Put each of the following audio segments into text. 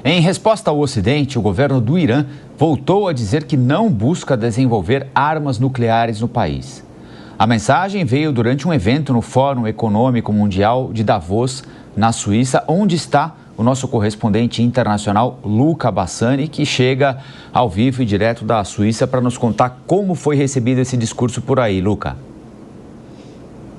Em resposta ao Ocidente, o governo do Irã voltou a dizer que não busca desenvolver armas nucleares no país. A mensagem veio durante um evento no Fórum Econômico Mundial de Davos, na Suíça, onde está o nosso correspondente internacional, Luca Bassani, que chega ao vivo e direto da Suíça para nos contar como foi recebido esse discurso por aí. Luca.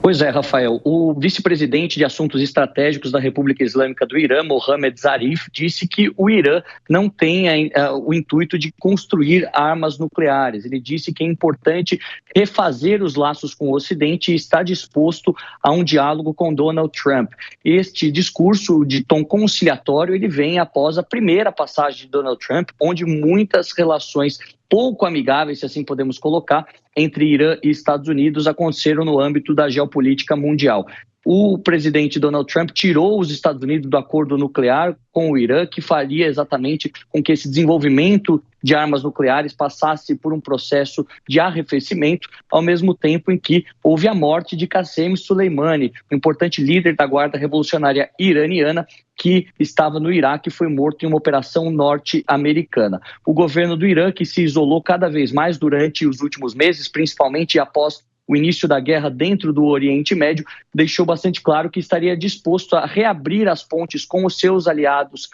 Pois é, Rafael. O vice-presidente de assuntos estratégicos da República Islâmica do Irã, Mohammad Zarif, disse que o Irã não tem o intuito de construir armas nucleares. Ele disse que é importante refazer os laços com o Ocidente e está disposto a um diálogo com Donald Trump. Este discurso de tom conciliatório, ele vem após a primeira passagem de Donald Trump, onde muitas relações pouco amigáveis, se assim podemos colocar, entre Irã e Estados Unidos aconteceram no âmbito da geopolítica mundial. O presidente Donald Trump tirou os Estados Unidos do acordo nuclear com o Irã, que faria exatamente com que esse desenvolvimento de armas nucleares passasse por um processo de arrefecimento, ao mesmo tempo em que houve a morte de Qassem Soleimani, um importante líder da Guarda Revolucionária Iraniana, que estava no Iraque e foi morto em uma operação norte-americana. O governo do Irã, que se isolou cada vez mais durante os últimos meses, principalmente após o início da guerra dentro do Oriente Médio, deixou bastante claro que estaria disposto a reabrir as pontes com os seus aliados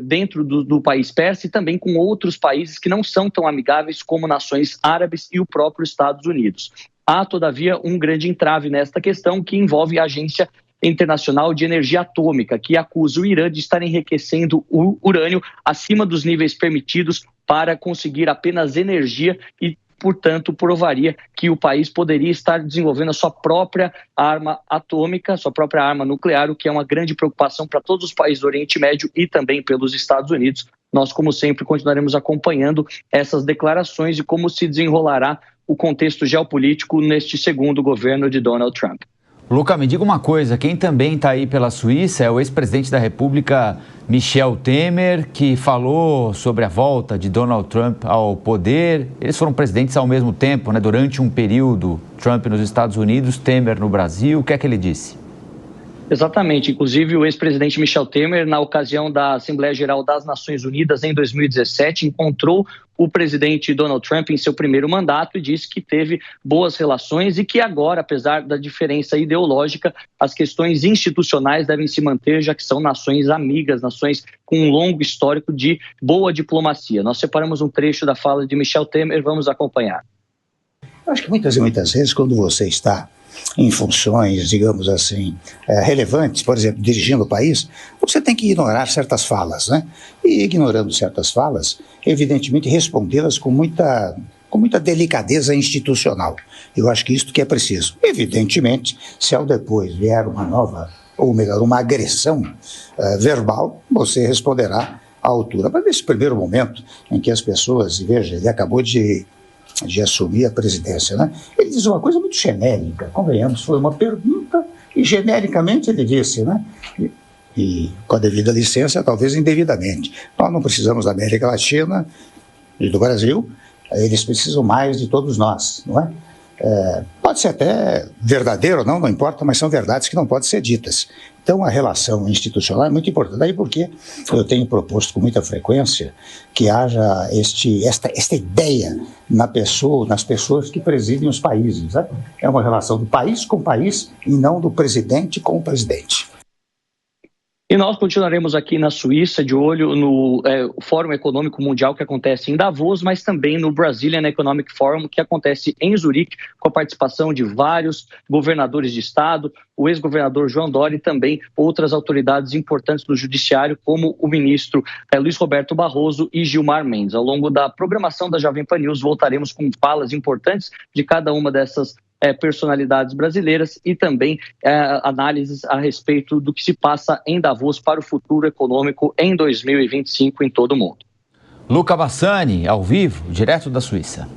dentro do país persa e também com outros países que não são tão amigáveis como nações árabes e o próprio Estados Unidos. Há, todavia, um grande entrave nesta questão que envolve a Agência Internacional de Energia Atômica, que acusa o Irã de estar enriquecendo o urânio acima dos níveis permitidos para conseguir apenas energia e, portanto, provaria que o país poderia estar desenvolvendo a sua própria arma atômica, sua própria arma nuclear, o que é uma grande preocupação para todos os países do Oriente Médio e também pelos Estados Unidos. Nós, como sempre, continuaremos acompanhando essas declarações e como se desenrolará o contexto geopolítico neste segundo governo de Donald Trump. Luca, me diga uma coisa, quem também está aí pela Suíça é o ex-presidente da República, Michel Temer, que falou sobre a volta de Donald Trump ao poder. Eles foram presidentes ao mesmo tempo, né? Durante um período, Trump nos Estados Unidos, Temer no Brasil. O que é que ele disse? Exatamente. Inclusive, o ex-presidente Michel Temer, na ocasião da Assembleia Geral das Nações Unidas em 2017, encontrou o presidente Donald Trump em seu primeiro mandato e disse que teve boas relações e que agora, apesar da diferença ideológica, as questões institucionais devem se manter, já que são nações amigas, nações com um longo histórico de boa diplomacia. Nós separamos um trecho da fala de Michel Temer, vamos acompanhar. Eu acho que muitas vezes, quando você está em funções, digamos assim, relevantes, por exemplo, dirigindo o país, você tem que ignorar certas falas, né? E ignorando certas falas, evidentemente respondê-las com muita delicadeza institucional. Eu acho que isso que é preciso. Evidentemente, se ao depois vier uma nova, ou melhor, uma agressão verbal, você responderá à altura. Mas nesse primeiro momento em que as pessoas, veja, ele acabou de assumir a presidência, né? Ele diz uma coisa muito genérica, convenhamos, foi uma pergunta e genericamente ele disse, né? E com a devida licença, talvez indevidamente. Nós não precisamos da América Latina e do Brasil, eles precisam mais de todos nós, não é? Pode ser até verdadeiro ou não, não importa, mas são verdades que não podem ser ditas. Então a relação institucional é muito importante. Daí porque eu tenho proposto com muita frequência que haja esta ideia nas pessoas que presidem os países, né? É uma relação do país com o país e não do presidente com o presidente. E nós continuaremos aqui na Suíça de olho no Fórum Econômico Mundial que acontece em Davos, mas também no Brazilian Economic Forum que acontece em Zurique, com a participação de vários governadores de estado, o ex-governador João Dória e também outras autoridades importantes do judiciário, como o ministro Luiz Roberto Barroso e Gilmar Mendes. Ao longo da programação da Jovem Pan News voltaremos com falas importantes de cada uma dessas personalidades brasileiras e também análises a respeito do que se passa em Davos para o futuro econômico em 2025 em todo o mundo. Luca Bassani, ao vivo, direto da Suíça.